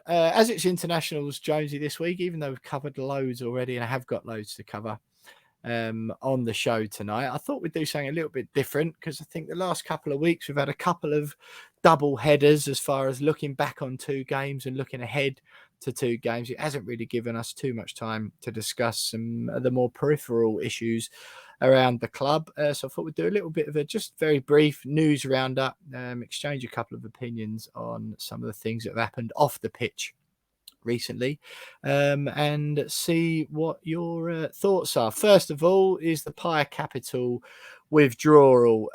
as it's internationals, Jonesy, this week, even though we've covered loads already and I have got loads to cover on the show tonight, I thought we'd do something a little bit different because I think the last couple of weeks we've had a couple of double headers as far as looking back on 2 games and looking ahead to 2 games. It hasn't really given us too much time to discuss some of the more peripheral issues around the club. So I thought we'd do a little bit of a just very brief news roundup, exchange a couple of opinions on some of the things that have happened off the pitch recently, and see what your thoughts are. First of all is the PAI Capital withdrawal.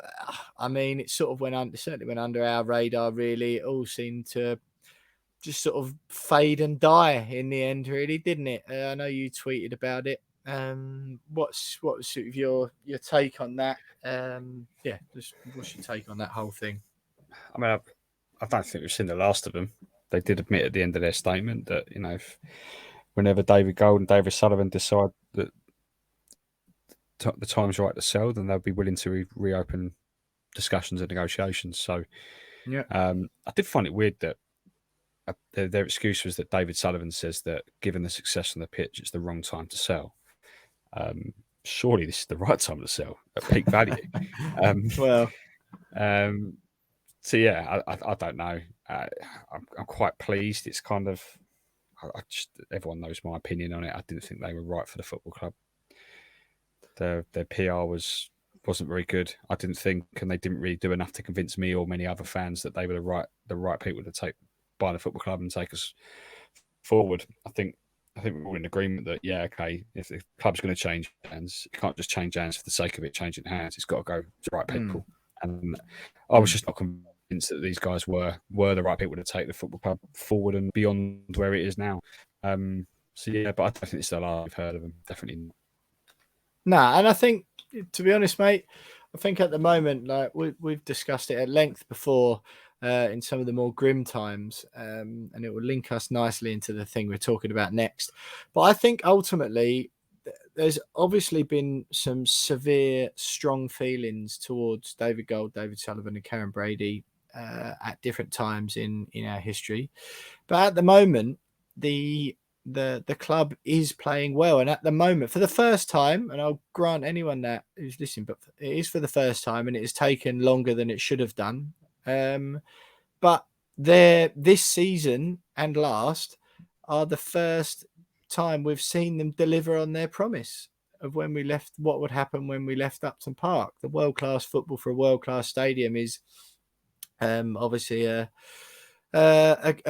I mean, it sort of certainly went under our radar, really. It all seemed to just sort of fade and die in the end, really, didn't it? I know you tweeted about it. What's sort of your take on that? Just what's your take on that whole thing? I mean, I don't think we've seen the last of them. They did admit at the end of their statement that, whenever David Gold and David Sullivan decide that the time's right to sell, then they'll be willing to reopen discussions and negotiations. So, yeah, I did find it weird that their excuse was that David Sullivan says that given the success on the pitch, it's the wrong time to sell. Surely this is the right time to sell at peak value. So yeah, I don't know. I'm quite pleased. It's kind of, everyone knows my opinion on it. I didn't think they were right for the football club. Their PR wasn't very good. I didn't think, and they didn't really do enough to convince me or many other fans that they were the right people to buy the football club and take us forward. I think we're all in agreement that, if the club's going to change hands, it can't just change hands for the sake of it changing hands. It's got to go to the right people. And I was just not convinced that these guys were the right people to take the football club forward and beyond where it is now. But I don't think it's the last I've heard of them. Definitely not. Nah, and I think, to be honest, mate, I think at the moment, like we've discussed it at length before, in some of the more grim times, and it will link us nicely into the thing we're talking about next. But I think ultimately there's obviously been some severe, strong feelings towards David Gold, David Sullivan and Karen Brady at different times in our history. But at the moment, the club is playing well. And at the moment, for the first time, and I'll grant anyone that who's listening, but it is for the first time and it has taken longer than it should have done. But this season and last are the first time we've seen them deliver on their promise of when we left, what would happen when we left Upton Park. The world-class football for a world-class stadium is obviously a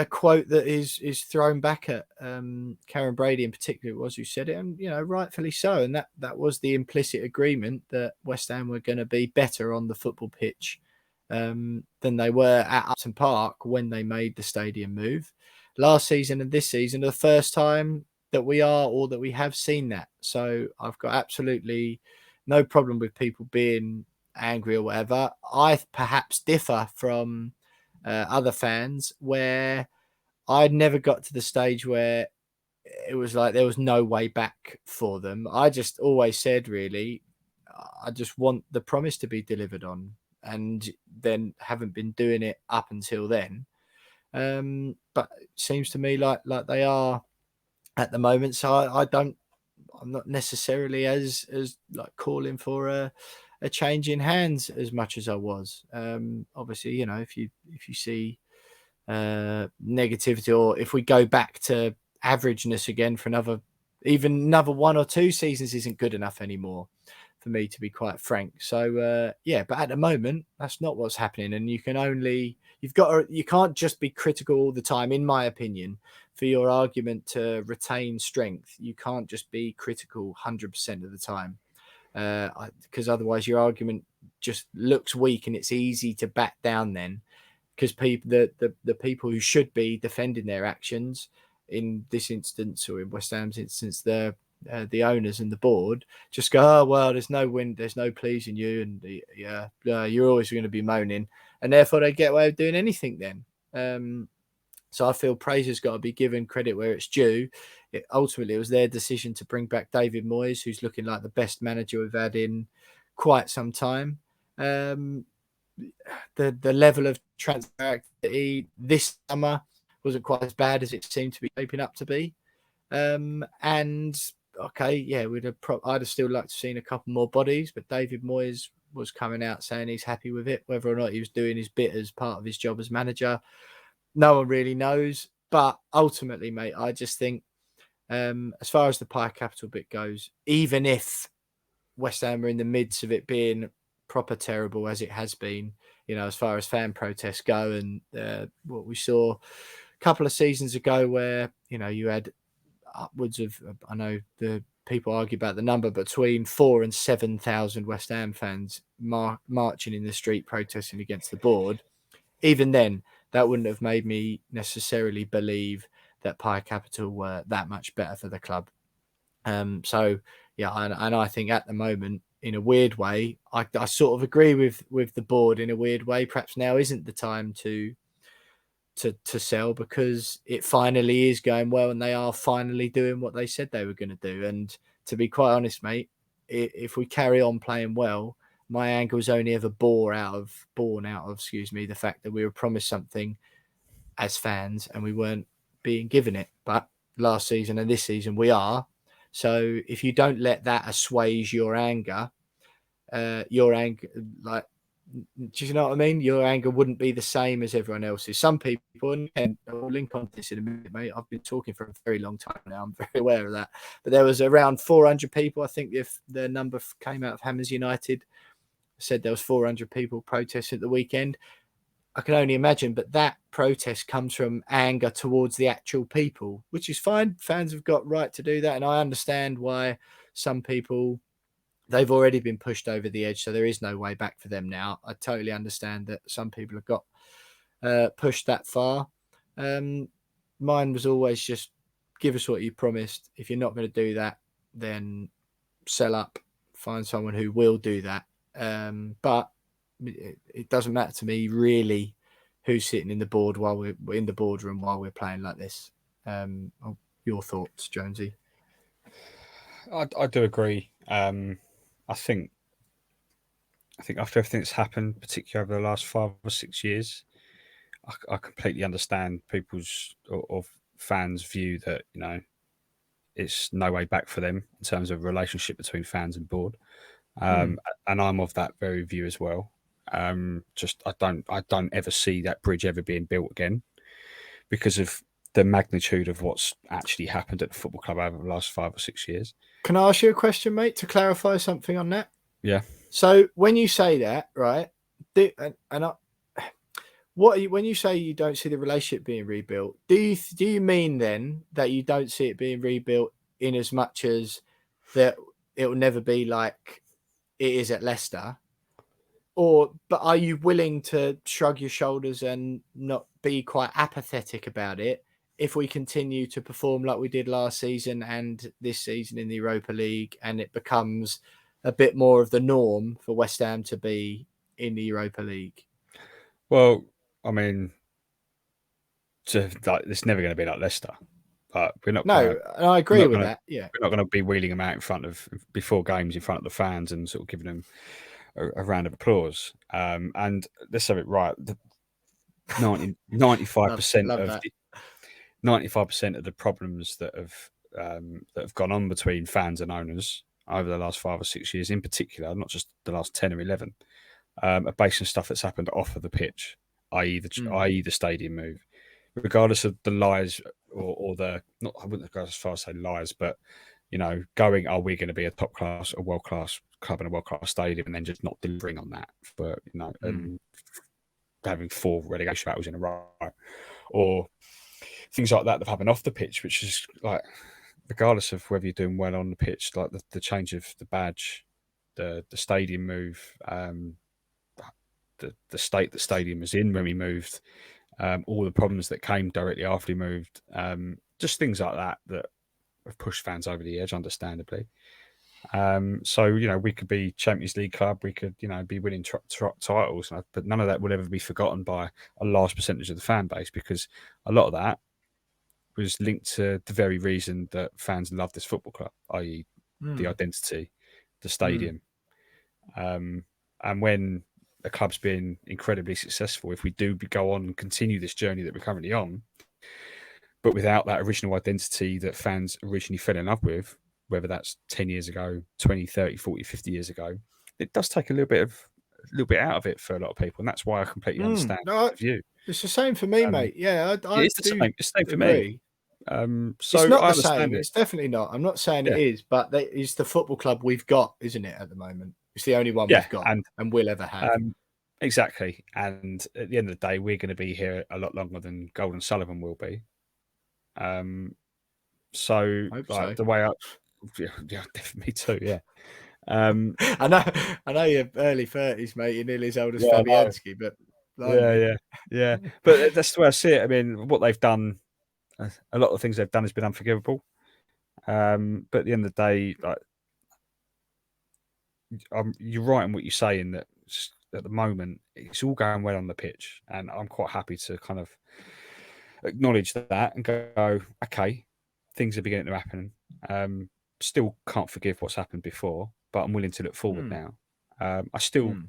quote that is thrown back at Karen Brady in particular, it was who said it, and rightfully so. And that was the implicit agreement that West Ham were going to be better on the football pitch than they were at Upton Park when they made the stadium move. Last season and this season are the first time that we have seen that. So I've got absolutely no problem with people being angry or whatever. I perhaps differ from other fans where I'd never got to the stage where it was like there was no way back for them. I just always said, really, I just want the promise to be delivered on, and then haven't been doing it up until then. But it seems to me like they are at the moment. So I'm not necessarily as like calling for a change in hands as much as I was. Obviously, if you see negativity, or if we go back to averageness again for another 1 or 2 seasons isn't good enough anymore for me, to be quite frank. So but at the moment that's not what's happening, and you can't just be critical all the time, in my opinion, for your argument to retain strength. You can't just be critical 100% of the time, because otherwise your argument just looks weak and it's easy to back down then, because the people who should be defending their actions in this instance, or in West Ham's instance, the owners and the board, just go, oh well, there's no win, there's no pleasing you, and you're always going to be moaning, and therefore they get away with doing anything then. So I feel praise has got to be given, credit where it's due. Ultimately, it was their decision to bring back David Moyes, who's looking like the best manager we've had in quite some time. The level of transparency this summer wasn't quite as bad as it seemed to be shaping up to be. And okay, yeah, I'd have still liked to have seen a couple more bodies, but David Moyes was coming out saying he's happy with it. Whether or not he was doing his bit as part of his job as manager, no one really knows. But ultimately, mate, I just think, as far as the PAI Capital bit goes, even if West Ham are in the midst of it being proper terrible as it has been, as far as fan protests go, and what we saw a couple of seasons ago, where you had upwards of, I know the people argue about the number, between 4,000 and 7,000 West Ham fans marching in the street protesting against the board. Even then, that wouldn't have made me necessarily believe that PAI Capital were that much better for the club. So yeah, and I think at the moment, in a weird way, I sort of agree with the board in a weird way. Perhaps now isn't the time to sell, because it finally is going well and they are finally doing what they said they were going to do. And to be quite honest, mate, if we carry on playing well, my anger was only ever born out of the fact that we were promised something as fans and we weren't being given it. But last season and this season we are. So if you don't let that assuage your anger, like, do you know what I mean? Your anger wouldn't be the same as everyone else's. Some people, and I'll link on to this in a minute, mate. I've been talking for a very long time now. I'm very aware of that. But there was around 400 people. I think if the number came out of Hammers United, said there was 400 people protesting at the weekend. I can only imagine, but that protest comes from anger towards the actual people, which is fine. Fans have got right to do that. And I understand why some people, they've already been pushed over the edge, so there is no way back for them now. I totally understand that some people have got pushed that far. Mine was always just give us what you promised. If you're not going to do that, then sell up, find someone who will do that. But it doesn't matter to me really who's sitting in the board while we're in the boardroom while we're playing like this. Your thoughts, Jonesy? I do agree. I think after everything that's happened, particularly over the last 5 or 6 years, I completely understand people's or fans' view that it's no way back for them in terms of relationship between fans and board. And I'm of that very view as well. Just I don't ever see that bridge ever being built again because of the magnitude of what's actually happened at the football club over the last 5 or 6 years. Can I ask you a question, mate, to clarify something on that? Yeah. So when you say that, right, when you say you don't see the relationship being rebuilt, do you mean then that you don't see it being rebuilt in as much as that it will never be like it is at Leicester? But are you willing to shrug your shoulders and not be quite apathetic about it if we continue to perform like we did last season and this season in the Europa League, and it becomes a bit more of the norm for West Ham to be in the Europa League? Well, I mean, it's never going to be like Leicester, but we're not going No, to. and I agree with that. Yeah. We're not going to be wheeling them out in front of before games in front of the fans and sort of giving them a round of applause. And let's have it right. 95% love of that. 95% of the problems that have gone on between fans and owners over the last 5 or 6 years, in particular, not just the last 10 or 11, are based on stuff that's happened off of the pitch, i.e. the stadium move, regardless of the lies or the not. I wouldn't go as far as say lies, but going, are we going to be a top class, a world class club in a world class stadium, and then just not delivering on that for and having 4 relegation battles in a row, or things like that have happened off the pitch, which is like, regardless of whether you're doing well on the pitch, like the change of the badge, the stadium move, the state the stadium was in when we moved, all the problems that came directly after we moved, just things like that have pushed fans over the edge, understandably. So we could be Champions League club, we could be winning titles, but none of that will ever be forgotten by a large percentage of the fan base, because a lot of that was linked to the very reason that fans love this football club, i.e. the identity, the stadium. And when a club's been incredibly successful, if we do go on and continue this journey that we're currently on, but without that original identity that fans originally fell in love with, whether that's 10 years ago, 20, 30, 40, 50 years ago, it does take a little bit out of it for a lot of people. And that's why I completely understand No, the view. it's the same for me, mate. Yeah, Yeah, I it's the do same. It's the same for me. agree. It's So not I the understand same. it. It's definitely not. I'm not saying it Yeah, is, but it's the football club we've got, isn't it, at the moment? It's the only one yeah, we've got and will ever have. um, exactly. And at the end of the day, we're going to be here a lot longer than Golden Sullivan will be. So Hope like so. the way yeah, definitely me too. Yeah. I know you're early 30s, mate. You're nearly as old as Yeah, I know. Fabianski, but Yeah, blimey. yeah, yeah. But that's the way I see it. I mean, what they've done, a lot of things they've done has been unforgivable. But at the end of the day, like, you're right in what you're saying that at the moment it's all going well on the pitch, and I'm quite happy to kind of acknowledge that and go, okay, things are beginning to happen. Still can't forgive what's happened before, but I'm willing to look forward Hmm. now. I still Hmm.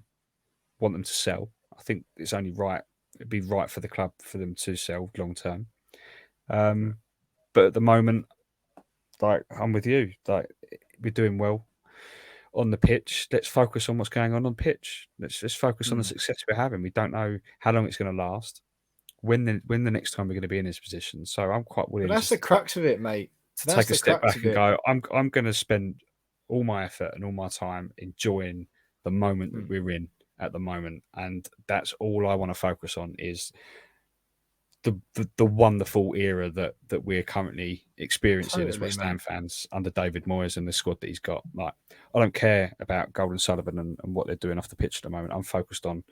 want them to sell. I think it's only right. It'd be right for the club for them to sell long term. But at the moment, like I'm with you. Like we're doing well on the pitch. Let's focus on what's going on pitch. Let's focus on the Hmm. success we're having. We don't know how long it's going to last. When the next time we're going to be in this position. So I'm quite But willing that's just the crux of it, mate. to That's take a the step crux back of and it. go. I'm going to spend all my effort and all my time enjoying the moment that Hmm. we're in at the moment, and that's all I want to focus on is the wonderful era that we're currently experiencing as Totally, West Ham mate. fans under David Moyes and the squad that he's got. Like, I don't care about Golden Sullivan and what they're doing off the pitch at the moment. I'm focused on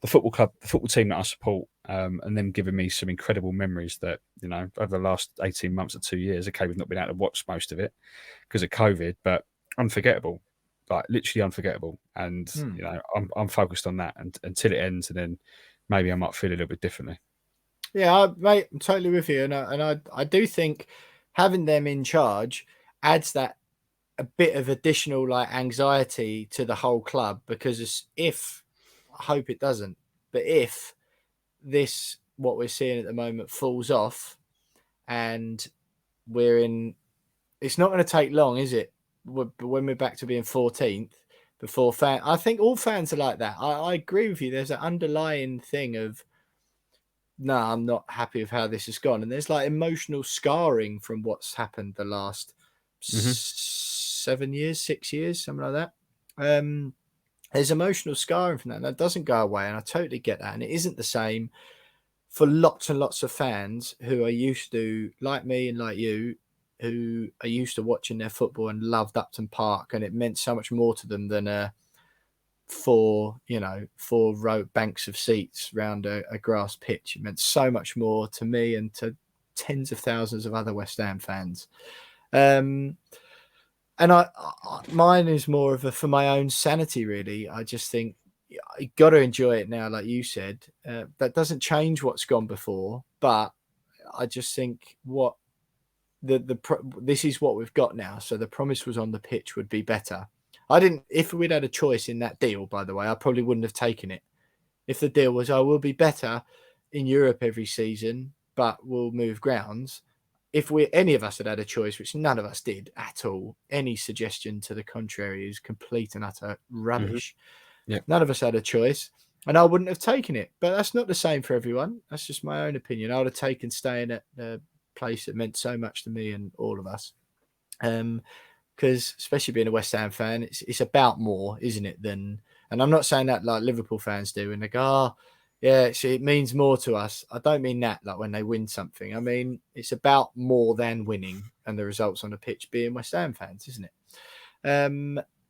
the football club, the football team that I support, and them giving me some incredible memories that, over the last 18 months or 2 years, okay, we've not been able to watch most of it because of COVID, but unforgettable. Like literally unforgettable. And, Hmm. I'm focused on that until it ends, and then maybe I might feel a little bit differently. Yeah, mate, I'm totally with you, and I do think having them in charge adds that a bit of additional like anxiety to the whole club because if I hope it doesn't, but if this what we're seeing at the moment falls off and we're in, it's not going to take long, is it? When we're back to being 14th, before I think all fans are like that. I agree with you. There's an underlying thing of no, I'm not happy with how this has gone. And there's like emotional scarring from what's happened the last Hmm. 7 years, 6 years, something like that. There's emotional scarring from that. And that doesn't go away. And I totally get that. And it isn't the same for lots and lots of fans who are used to, like me and like you, who are used to watching their football and loved Upton Park. And it meant so much more to them than four row banks of seats round a grass pitch. It meant so much more to me and to tens of thousands of other West Ham fans. And mine is more of a for my own sanity, really. I just think you got to enjoy it now, like you said. That doesn't change what's gone before, but I just think what this is what we've got now. So the promise was on the pitch would be better. I didn't. If we'd had a choice in that deal, by the way, I probably wouldn't have taken it. If the deal was, I will be better in Europe every season, but we'll move grounds. If any of us had a choice, which none of us did at all, any suggestion to the contrary is complete and utter Hmm. rubbish. Yeah. None of us had a choice, and I wouldn't have taken it. But that's not the same for everyone. That's just my own opinion. I would have taken staying at the place that meant so much to me and all of us. Because especially being a West Ham fan, it's about more, isn't it? And I'm not saying that like Liverpool fans do, and they go, "Oh, yeah, it means more to us." I don't mean that like when they win something. I mean it's about more than winning and the results on the pitch. Being West Ham fans, isn't it?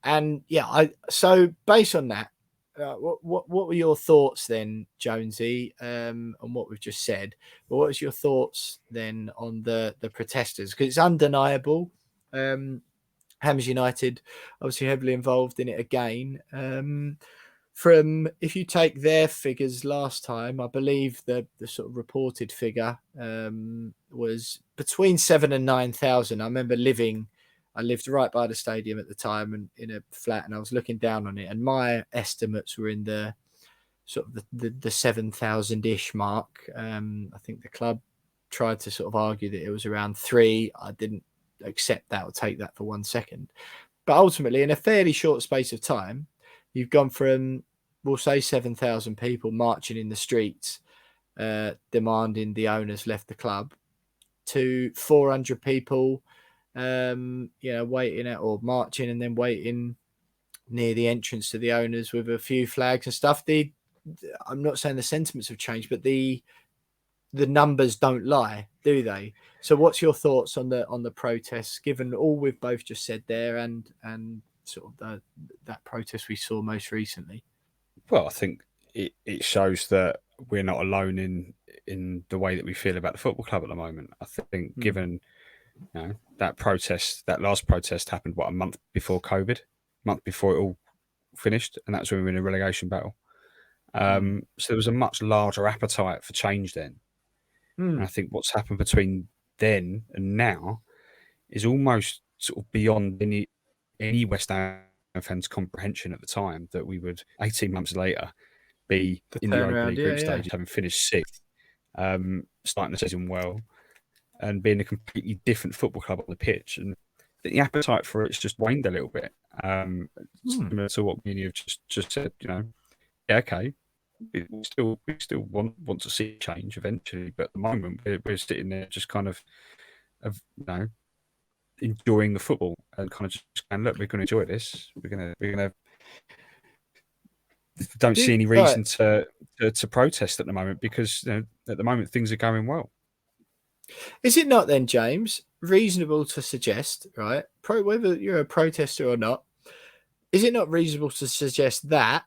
And yeah, so based on that, what were your thoughts then, Jonesy, on what we've just said? But what was your thoughts then on the protesters? Because it's undeniable. Hams United obviously heavily involved in it again. From if you take their figures last time, I believe the sort of reported figure was between 7 and 9,000. I lived right by the stadium at the time and in a flat, and I was looking down on it, and my estimates were in the sort of the 7,000 ish mark. I think the club tried to sort of argue that it was around 3. I didn't accept that or take that for 1 second. But ultimately, in a fairly short space of time, you've gone from, we'll say, 7,000 people marching in the streets, demanding the owners left the club, to 400 people, waiting at or marching and then waiting near the entrance to the owners with a few flags and stuff. I'm not saying the sentiments have changed, but the numbers don't lie, do they? So what's your thoughts on the protests, given all we've both just said there, and sort of that protest we saw most recently? Well, I think it shows that we're not alone in the way that we feel about the football club at the moment. I think given that last protest happened a month before COVID, month before it all finished, and that's when we were in a relegation battle. So there was a much larger appetite for change then. And I think what's happened between then and now is almost sort of beyond any West Ham fans' comprehension at the time, that we would 18 months later be in the Europa League group stage, having finished 6th, starting the season well, and being a completely different football club on the pitch. And the appetite for it's just waned a little bit. Similar to what me and you have just said, okay, we still want to see change eventually, but at the moment we're sitting there just kind of enjoying the football and kind of just going, look, we're going to enjoy this. We're gonna don't see any reason to protest at the moment, because at the moment things are going well. Is it not then, James, reasonable to suggest, right, whether you're a protester or not, is it not reasonable to suggest that,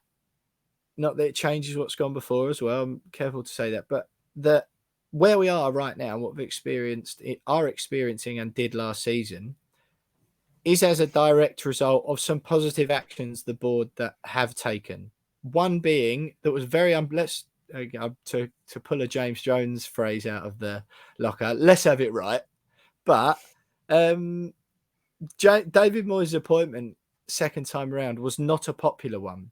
not that it changes what's gone before as well, I'm careful to say that, but that where we are right now, what we've are experiencing and did last season, is as a direct result of some positive actions the board that have taken. One being that was very to pull a James Jones phrase out of the locker, let's have it right. But David Moyes' appointment second time around was not a popular one.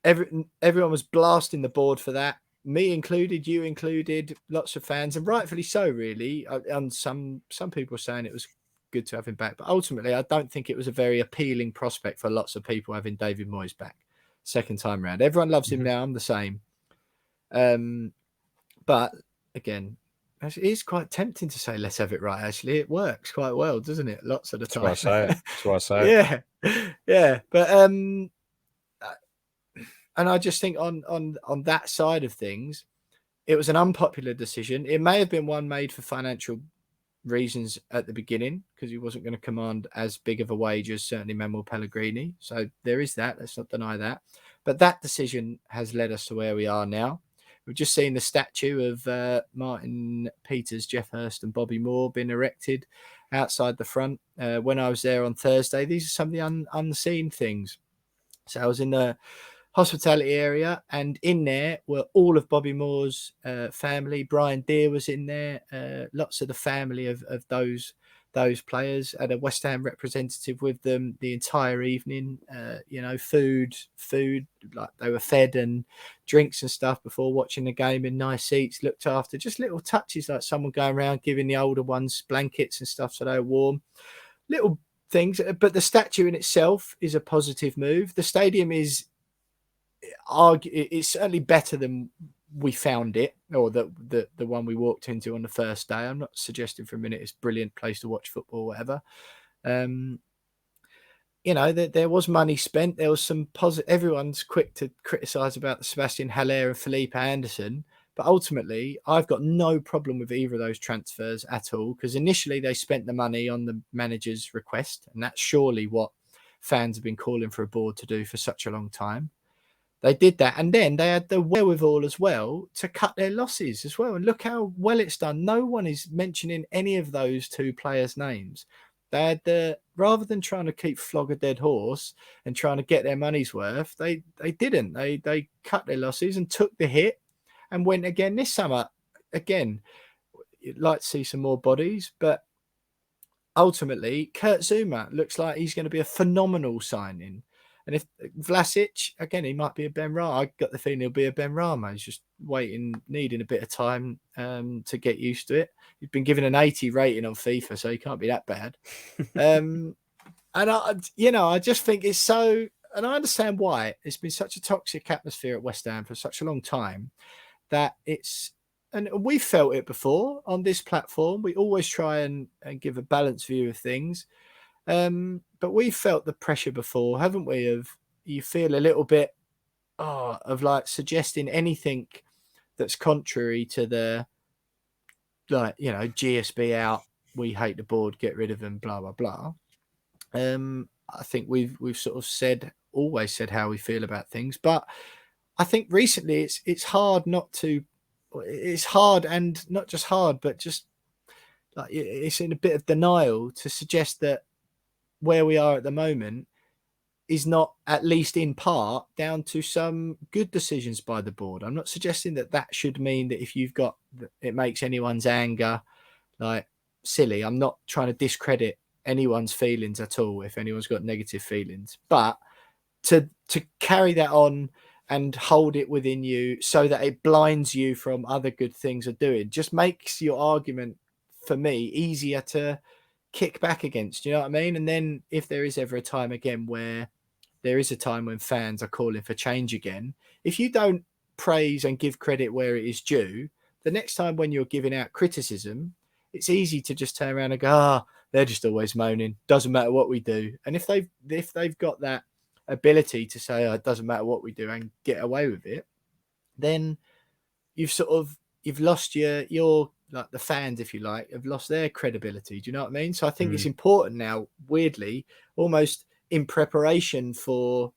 Everyone was blasting the board for that, me included, you included, lots of fans, and rightfully so, really. And some people were saying it was good to have him back, but ultimately I don't think it was a very appealing prospect for lots of people having David Moyes back second time around. Everyone loves him now. I'm the same. But again, it is quite tempting to say let's have it right. Actually, it works quite well, doesn't it? Lots of the time. That's why I say it. Yeah. But and I just think on that side of things, it was an unpopular decision. It may have been one made for financial reasons at the beginning, because he wasn't going to command as big of a wage as certainly Manuel Pellegrini. So there is that. Let's not deny that. But that decision has led us to where we are now. We've just seen the statue of Martin Peters, Jeff Hurst and Bobby Moore being erected outside the front. When I was there on Thursday, these are some of the unseen things. So I was in the hospitality area, and in there were all of Bobby Moore's family. Brian Deere was in there, lots of the family of those players, and a West Ham representative with them the entire evening. Food, like they were fed, and drinks and stuff before watching the game in nice seats, looked after. Just little touches, like someone going around giving the older ones blankets and stuff so they were warm. Little things, but the statue in itself is a positive move. The stadium is it's certainly better than we found it, or the one we walked into on the first day. I'm not suggesting for a minute it's a brilliant place to watch football or whatever. There was money spent. There was some positive. Everyone's quick to criticize about the Sebastian Haller and Felipe Anderson, but ultimately I've got no problem with either of those transfers at all, because initially they spent the money on the manager's request, and that's surely what fans have been calling for a board to do for such a long time. They did that, and then they had the wherewithal as well to cut their losses as well. And look how well it's done. No one is mentioning any of those two players' names. They had rather than trying to keep flog a dead horse and trying to get their money's worth, they didn't. They cut their losses and took the hit and went again this summer. Again, you'd like to see some more bodies, but ultimately, Kurt Zouma looks like he's going to be a phenomenal signing. And if Vlasic, again, he might be a Ben Rama. I got the feeling he'll be a Ben Rama. He's just needing a bit of time to get used to it. He's been given an 80 rating on FIFA, so he can't be that bad. And I just think it's so, and I understand why. It's been such a toxic atmosphere at West Ham for such a long time that and we felt it before on this platform. We always try and give a balanced view of things. But we felt the pressure before, haven't we? Of you feel a little bit of like suggesting anything that's contrary to the GSB out, we hate the board, get rid of them, blah blah blah. I think we've sort of always said how we feel about things, but I think recently it's hard not to. It's hard, and not just hard, but just like it's in a bit of denial to suggest that where we are at the moment is not, at least in part, down to some good decisions by the board. I'm not suggesting that should mean that if it makes anyone's anger like silly. I'm not trying to discredit anyone's feelings at all if anyone's got negative feelings, but to carry that on and hold it within you so that it blinds you from other good things are doing just makes your argument, for me, easier to kick back against. You know what I mean? And then if there is ever a time again where there is a time when fans are calling for change again, if you don't praise and give credit where it is due, the next time when you're giving out criticism, it's easy to just turn around and go, they're just always moaning. Doesn't matter what we do. And if they've got that ability to say, it doesn't matter what we do and get away with it, then you've lost your like the fans, if you like, have lost their credibility. Do you know what I mean? So I think it's important now, weirdly, almost in preparation for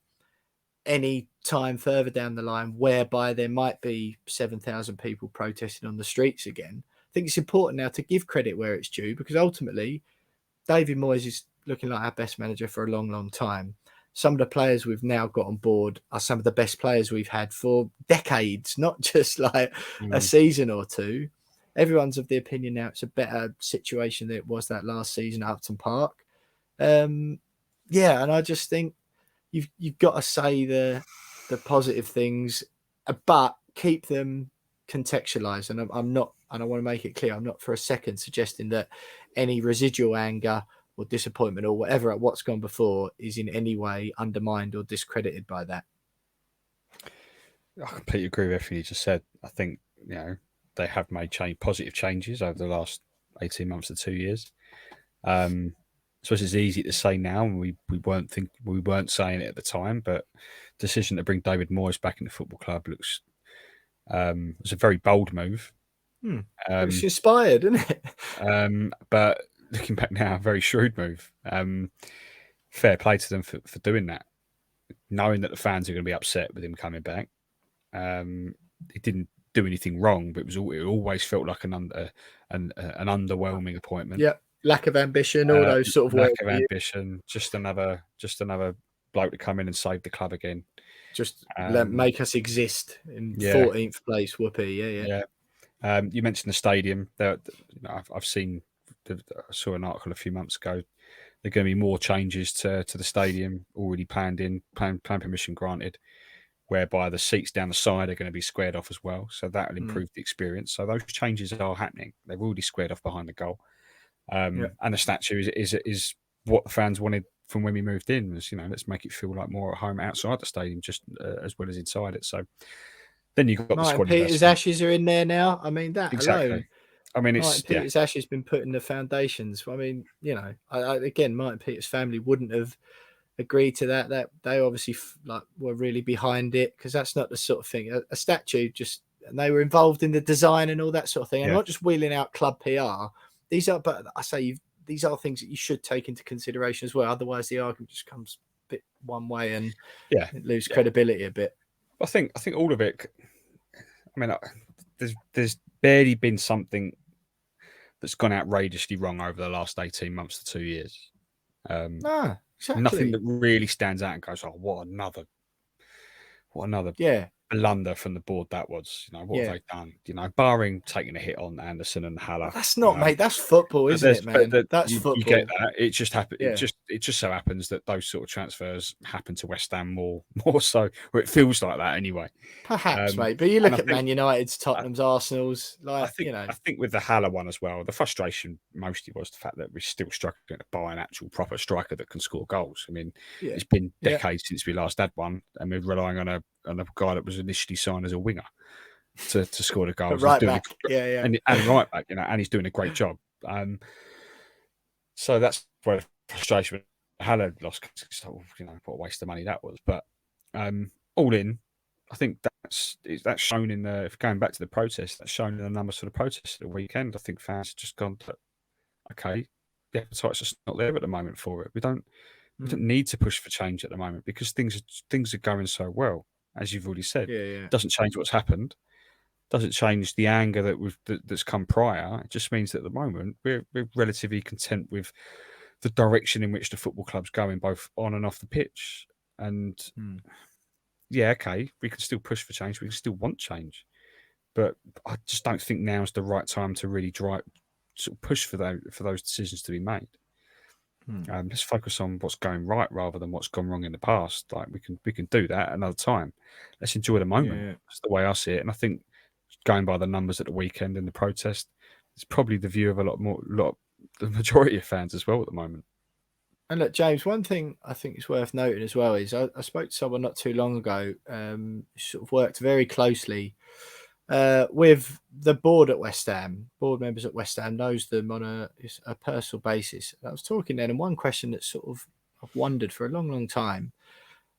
any time further down the line whereby there might be 7,000 people protesting on the streets again. I think it's important now to give credit where it's due, because ultimately David Moyes is looking like our best manager for a long, long time. Some of the players we've now got on board are some of the best players we've had for decades, not just like a season or two. Everyone's of the opinion now it's a better situation than it was that last season at Upton Park. And I just think you've got to say the positive things, but keep them contextualized. And I'm not, and I want to make it clear, I'm not for a second suggesting that any residual anger or disappointment or whatever at what's gone before is in any way undermined or discredited by that. I completely agree with everything you just said. I think, they have made positive changes over the last 18 months to 2 years. I suppose it's easy to say now, and we weren't saying it at the time, but decision to bring David Moyes back in the football club looks was a very bold move. It's inspired, isn't it? But looking back now, a very shrewd move. Fair play to them for doing that, knowing that the fans are going to be upset with him coming back. He didn't do anything wrong, but it always felt like an underwhelming appointment. Yeah, lack of ambition, all those sort of lack of ambition. Just another bloke to come in and save the club again. Just make us exist in 14th place. Whoopee, yeah. You mentioned the stadium. I've seen. I saw an article a few months ago. There are going to be more changes to the stadium already plan permission granted, whereby the seats down the side are going to be squared off as well. So that will improve the experience. So those changes are happening. They've already squared off behind the goal. And the statue is what the fans wanted from when we moved in. Was, let's make it feel like more at home outside the stadium, just as well as inside it. So then you've got Martin the squad. Peters' ashes are in there now. I mean, that alone. I mean, Martin Peters' ashes been put in the foundations. I mean, again, Martin Peters' family wouldn't have agreed to that. That they obviously were really behind it, because that's not the sort of thing. A statue and they were involved in the design and all that sort of thing, and not just wheeling out club PR. These are things that you should take into consideration as well. Otherwise, the argument just comes a bit one way and lose credibility a bit. I think all of it. I mean, there's barely been something that's gone outrageously wrong over the last 18 months to 2 years. Exactly. Nothing that really stands out and goes, "Oh, what another." Yeah, blunder from the board that was. What have Yeah. they done? Barring taking a hit on Anderson and Well, Haller. that's not, mate. That's football, But isn't it, man? That's you get football. that. It just happen. Yeah. It just so happens that those sort of transfers happen to West Ham more so, or it feels like that anyway. Perhaps, mate. But you And look at Man United's, Tottenham's, Arsenal's, like, you know. I think with the Haller one as well, the frustration mostly was the fact that we're still struggling to buy an actual proper striker that can score goals. I mean, Yeah. it's been Yeah. decades since we last had one, and we're relying on a guy that was initially signed as a winger to score the goals. Right back. Yeah. And right back, and he's doing a great job. So that's where the frustration with Haller lost. What a waste of money that was. But all in, I think that's shown in the, if going back to the protest, that's shown in the numbers for the protest at the weekend. I think fans have just gone, okay, the appetite's just not there at the moment for it. We don't need to push for change at the moment because things are going so well, as you've already said. Yeah. It doesn't change what's happened. Doesn't change the anger that's come prior. It just means that at the moment we're relatively content with the direction in which the football club's going, both on and off the pitch. And yeah, okay, we can still push for change. We can still want change, but I just don't think now is the right time to really push for those decisions to be made. Let's focus on what's going right rather than what's gone wrong in the past. Like we can do that another time. Let's enjoy the moment. Yeah. That's the way I see it, and I think going by the numbers at the weekend and the protest, it's probably the view of the majority of fans as well at the moment. And look, James, one thing I think is worth noting as well is I spoke to someone not too long ago, sort of worked very closely with the board at West Ham, board members at West Ham, knows them on a personal basis. And I was talking then, and one question that sort of I've wondered for a long, long time.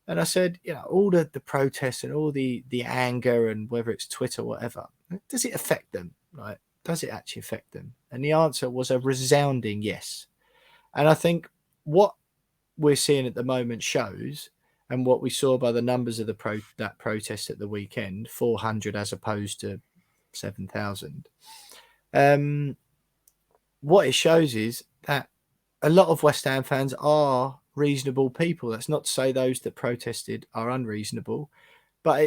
And I said, all the protests and all the anger and whether it's Twitter, whatever, does it affect them? Right? Does it actually affect them? And the answer was a resounding yes. And I think what we're seeing at the moment shows, and what we saw by the numbers of that protest at the weekend, 400 as opposed to 7,000. What it shows is that a lot of West Ham fans are reasonable people. That's not to say those that protested are unreasonable, but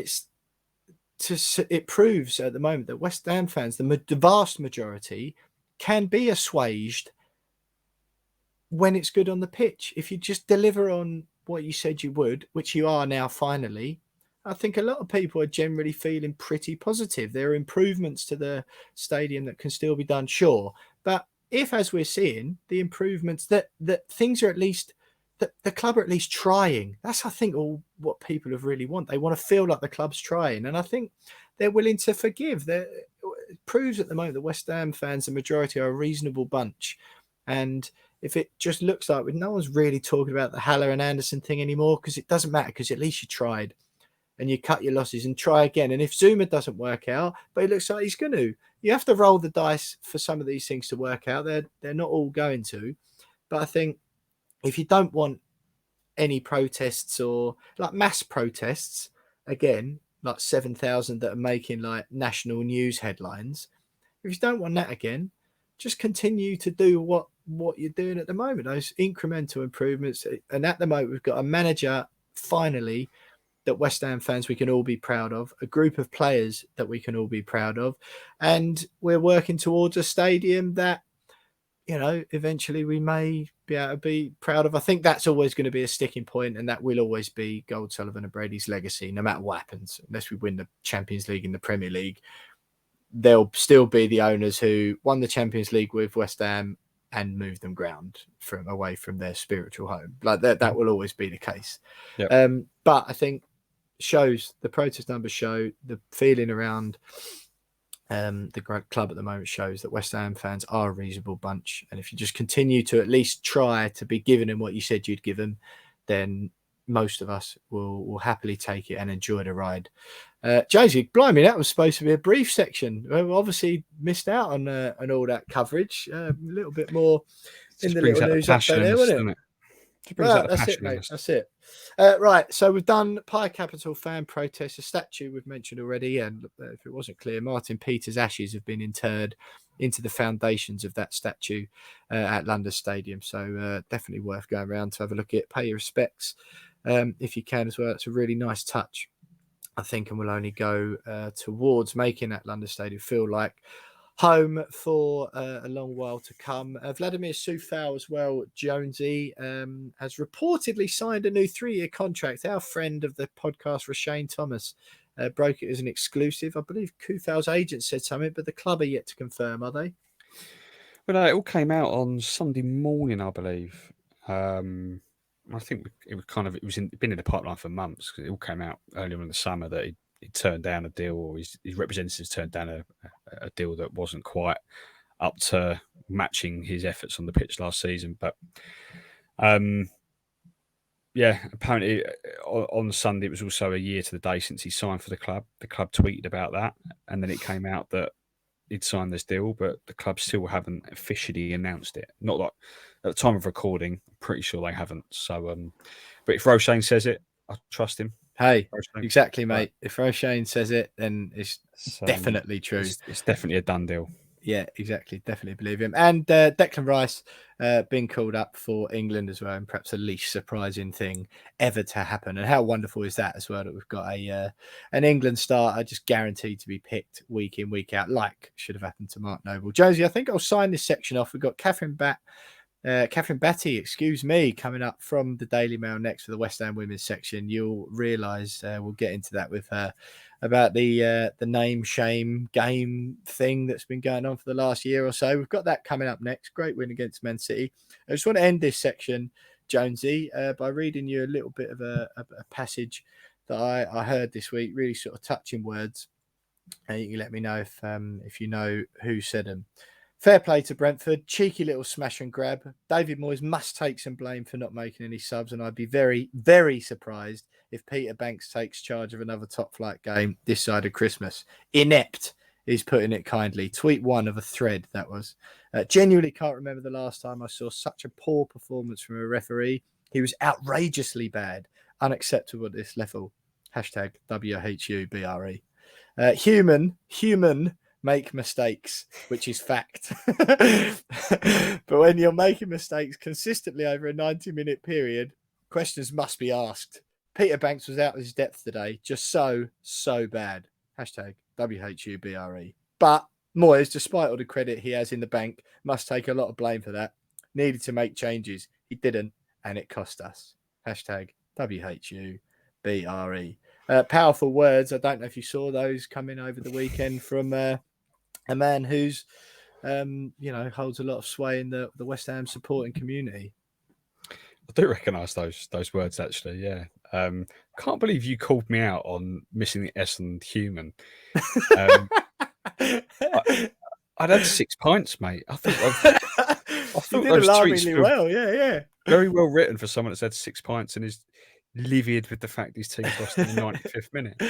it proves at the moment that West Ham fans, the vast majority, can be assuaged when it's good on the pitch. If you just deliver on what you said you would, which you are now finally, I think a lot of people are generally feeling pretty positive. There are improvements to the stadium that can still be done, sure. But if, as we're seeing, the improvements that things are at least, that the club are at least trying, that's, I think, all what people have really want. They want to feel like the club's trying. And I think they're willing to forgive. It proves at the moment that West Ham fans, the majority, are a reasonable bunch. And if it just looks like no one's really talking about the Haller and Anderson thing anymore, because it doesn't matter, because at least you tried and you cut your losses and try again. And if Zuma doesn't work out, but it looks like he's going to, you have to roll the dice for some of these things to work out. They're not all going to. But I think if you don't want any protests or like mass protests, again, like 7,000 that are making like national news headlines, if you don't want that again, just continue to do what you're doing at the moment, those incremental improvements. And at the moment, we've got a manager finally that West Ham fans we can all be proud of, a group of players that we can all be proud of, and we're working towards a stadium that, eventually we may be able to be proud of. I think that's always going to be a sticking point, and that will always be Gold, Sullivan and Brady's legacy, no matter what happens. Unless we win the Champions League and the Premier League, there'll still be the owners who won the Champions League with West Ham and moved them ground away from their spiritual home. Like that will always be the case. Yep. But I think the protest numbers show the feeling around the club at the moment shows that West Ham fans are a reasonable bunch. And if you just continue to at least try to be giving them what you said you'd give them, then most of us will happily take it and enjoy the ride. Josie, blimey, that was supposed to be a brief section. We obviously missed out on all that coverage. A little bit more in the little news update there, wasn't it? Right, that's it, mate. That's it. Right, so we've done PAI Capital fan protest, a statue we've mentioned already, and if it wasn't clear, Martin Peters' ashes have been interred into the foundations of that statue at London Stadium. So definitely worth going around to have a look at it. Pay your respects if you can as well. It's a really nice touch. I think, and will only go towards making that London Stadium feel like home for a long while to come. Vladimir Sufal as well, Jonesy, has reportedly signed a new 3-year contract. Our friend of the podcast, Rashane Thomas, broke it as an exclusive. I believe Kufal's agent said something, but the club are yet to confirm, are they? Well, it all came out on Sunday morning, I believe. I think it was been in the pipeline for months, because it all came out earlier in the summer that he turned down a deal, or his representatives turned down a deal that wasn't quite up to matching his efforts on the pitch last season. But yeah, apparently on Sunday it was also a year to the day since he signed for the club. The club tweeted about that, and then it came out that he'd signed this deal, but the club still haven't officially announced it. Not like at the time of recording, I'm pretty sure they haven't. So, but if Roshane says it, I trust him. Hey, Roshane. exactly, mate. If Roshane says it, then it's definitely true. It's definitely a done deal. Yeah, exactly. Definitely believe him. And Declan Rice being called up for England as well, and perhaps the least surprising thing ever to happen. And how wonderful is that as well, that we've got an England starter just guaranteed to be picked week in, week out, like should have happened to Mark Noble. Josie, I think I'll sign this section off. We've got Catherine Batty, coming up from the Daily Mail next for the West Ham women's section. You'll realise we'll get into that with her about the name shame game thing that's been going on for the last year or so. We've got that coming up next. Great win against Man City. I just want to end this section, Jonesy, by reading you a little bit of a passage that I heard this week. Really sort of touching words. And you can let me know if you know who said them. Fair play to Brentford. Cheeky little smash and grab. David Moyes must take some blame for not making any subs, and I'd be very, very surprised if Peter Banks takes charge of another top flight game this side of Christmas. Inept is putting it kindly. Tweet 1 of a thread, that was. Genuinely can't remember the last time I saw such a poor performance from a referee. He was outrageously bad. Unacceptable at this level. Hashtag WHUBRE. Human make mistakes, which is fact. But when you're making mistakes consistently over a 90-minute period, questions must be asked. Peter Banks was out of his depth today, just so bad. Hashtag WHUBRE. But Moyes, despite all the credit he has in the bank, must take a lot of blame for that. Needed to make changes. He didn't, and it cost us. Hashtag WHUBRE. Powerful words. I don't know if you saw those coming over the weekend from a man who's, holds a lot of sway in the West Ham supporting community. I do recognise those words, actually. Yeah. Can't believe you called me out on missing the S and human. I'd had 6 pints, mate. I thought you did those alarmingly tweets were well. Yeah. very well written for someone that's had 6 pints and is livid with the fact his team's lost in the 95th minute.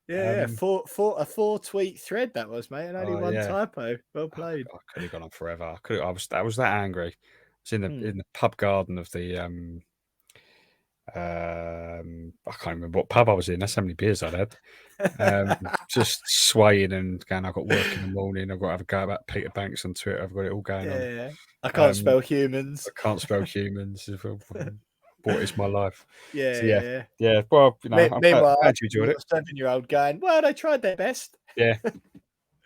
Yeah. A 4-tweet thread that was, mate, and only one typo. Well played. I could have gone on forever. I was that angry. I was in the pub garden of the I can't remember what pub I was in. That's how many beers I'd had. Just swaying and going, I've got work in the morning. I've got to have a go about Peter Banks on Twitter. I've got it all going on. Yeah. I can't spell humans. I can't spell humans. What is my life? Yeah. Well, meanwhile, I'm glad you enjoyed it. 7-year-old going, well, they tried their best. Yeah.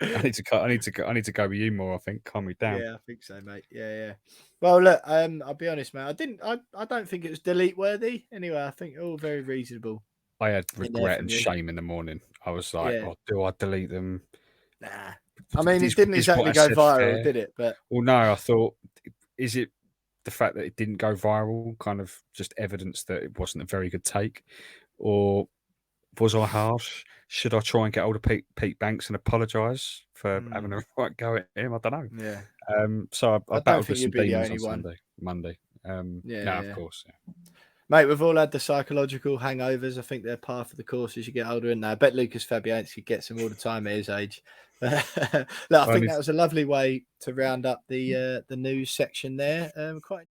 I need to go with you more. I think, calm me down. Yeah, I think so, mate. Yeah. Well, look, I'll be honest, mate. I don't think it was delete worthy. Anyway, I think all very reasonable. I had regret and shame in the morning. I was like, do I delete them? Nah. I mean, it didn't exactly go viral, did it? But no, I thought, is it the fact that it didn't go viral kind of just evidence that it wasn't a very good take, or was I harsh? Should I try and get hold of Pete Banks and apologise for having a right go at him? I don't know. Yeah. So I battled with some demons on Monday. Yeah. Of course. Yeah. Mate, we've all had the psychological hangovers. I think they're par for the course as you get older. And I bet Lucas Fabianski gets them all the time at his age. Look, I think that was a lovely way to round up the news section there. Quite